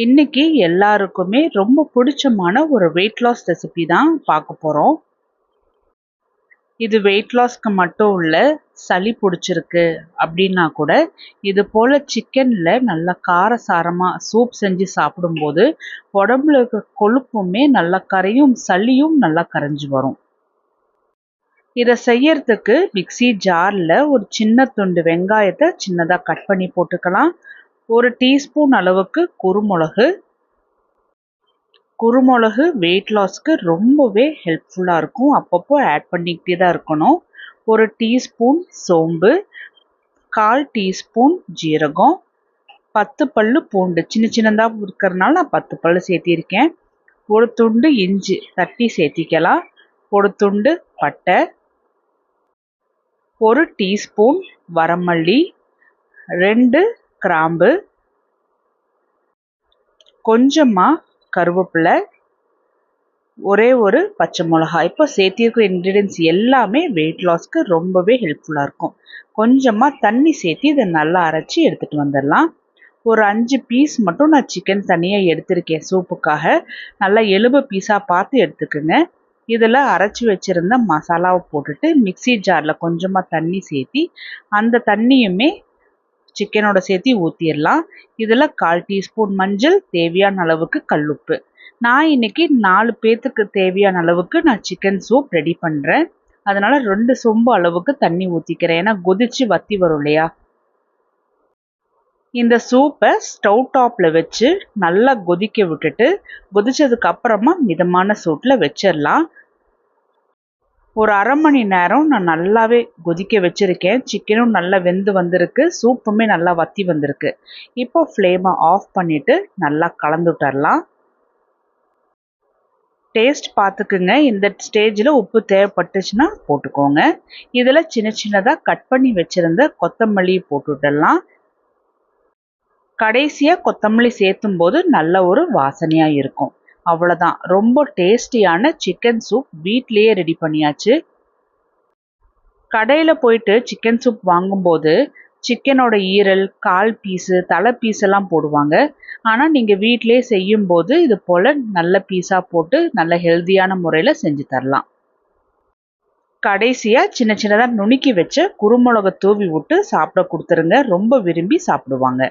இன்னைக்கு எல்லாருக்குமே ரொம்ப பிடிச்சமான ஒரு வெயிட் லாஸ் ரெசிபி தான் பார்க்க போறோம். இது வெயிட் லாஸ்க்கு மட்டும் இல்ல, சளி பிடிச்சிருக்கு அப்படின்னா கூட இது போல சிக்கன்ல நல்லா காரசாரமா சூப் செஞ்சு சாப்பிடும்போது உடம்புல இருக்க கொழுப்புமே நல்லா கரையும், சளியும் நல்லா கரைஞ்சு வரும். இதை செய்யறதுக்கு மிக்ஸி ஜார்ல ஒரு சின்ன துண்டு வெங்காயத்தை சின்னதா கட் பண்ணி போட்டுக்கலாம். ஒரு டீஸ்பூன் அளவுக்கு குருமிளகு வெயிட் லாஸ்க்கு ரொம்பவே ஹெல்ப்ஃபுல்லாக இருக்கும். அப்பப்போ ஆட் பண்ணிக்கிட்டே தான் இருக்கணும். ஒரு டீஸ்பூன் சோம்பு, 1/4 டீஸ்பூன் ஜீரகம், 10 பல்லு பூண்டு சின்ன சின்னதாக இருக்கிறதுனால நான் 10 பல்லு சேர்த்திருக்கேன். ஒரு துண்டு இஞ்சி தட்டி சேர்த்திக்கலாம். ஒரு துண்டு பட்டை, ஒரு டீஸ்பூன் வரமல்லி, 2 கிராம்பு, கொஞ்சமாக கருவேப்பிலை, ஒரே ஒரு பச்சை மிளகாய். இப்போ சேர்த்திருக்கிற இன்க்ரீடியன்ஸ் எல்லாமே வெயிட் லாஸ்க்கு ரொம்பவே ஹெல்ப்ஃபுல்லாக இருக்கும். கொஞ்சமாக தண்ணி சேர்த்து இதை நல்லா அரைச்சி எடுத்துகிட்டு வந்துடலாம். ஒரு 5 பீஸ் மட்டும் நான் சிக்கன் தனியாக எடுத்திருக்கேன் சூப்புக்காக. நல்லா எலும்பு பீஸாக பார்த்து எடுத்துக்கோங்க. இதில் அரைச்சி வச்சுருந்த மசாலாவை போட்டுட்டு மிக்ஸி ஜாரில் கொஞ்சமாக தண்ணி சேர்த்தி அந்த தண்ணியுமே சிக்கனோட சேர்த்து ஊற்றிடலாம். இதில் 1/4 டீஸ்பூன் மஞ்சள், தேவையான அளவுக்கு கல்லுப்பு. நான் இன்னைக்கு 4 பேத்துக்கு தேவையான அளவுக்கு நான் சிக்கன் சூப் ரெடி பண்ணுறேன். அதனால் 2 சொம்பு அளவுக்கு தண்ணி ஊற்றிக்கிறேன். ஏன்னா கொதிச்சு வற்றி வரும் இல்லையா. இந்த சூப்பை ஸ்டவ் டாப்பில் வச்சு நல்லா கொதிக்க விட்டுட்டு கொதிச்சதுக்கு அப்புறமா மிதமான சூட்டில் வச்சிடலாம். ஒரு அரை மணி நேரம் நான் நல்லாவே கொதிக்க வச்சுருக்கேன். சிக்கனும் நல்லா வெந்து வந்திருக்கு, சூப்புமே நல்லா வற்றி வந்திருக்கு. இப்போ ஃப்ளேமை ஆஃப் பண்ணிவிட்டு நல்லா கலந்து விட்டுறலாம். டேஸ்ட் பார்த்துக்குங்க. இந்த ஸ்டேஜில் உப்பு தேவைப்பட்டுச்சுன்னா போட்டுக்கோங்க. இதில் சின்ன சின்னதாக கட் பண்ணி வச்சுருந்த கொத்தமல்லி போட்டு விட்டுடலாம். கடைசியாக கொத்தமல்லி சேர்த்தும் போது நல்ல ஒரு வாசனையாக இருக்கும். அவ்வளோதான், ரொம்ப டேஸ்டியான சிக்கன் சூப் வீட்லேயே ரெடி பண்ணியாச்சு. கடையில் போயிட்டு சிக்கன் சூப் வாங்கும்போது சிக்கனோட ஈரல், கால் பீஸு, தலை பீஸெல்லாம் போடுவாங்க. ஆனால் நீங்கள் வீட்டிலே செய்யும்போது இது போல் நல்ல பீஸாக போட்டு நல்ல ஹெல்த்தியான முறையில் செஞ்சு தரலாம். கடைசியாக சின்ன சின்னதாக நுணுக்கி வச்ச குருமிளகை தூவி விட்டு சாப்பிட கொடுத்துருங்க. ரொம்ப விரும்பி சாப்பிடுவாங்க.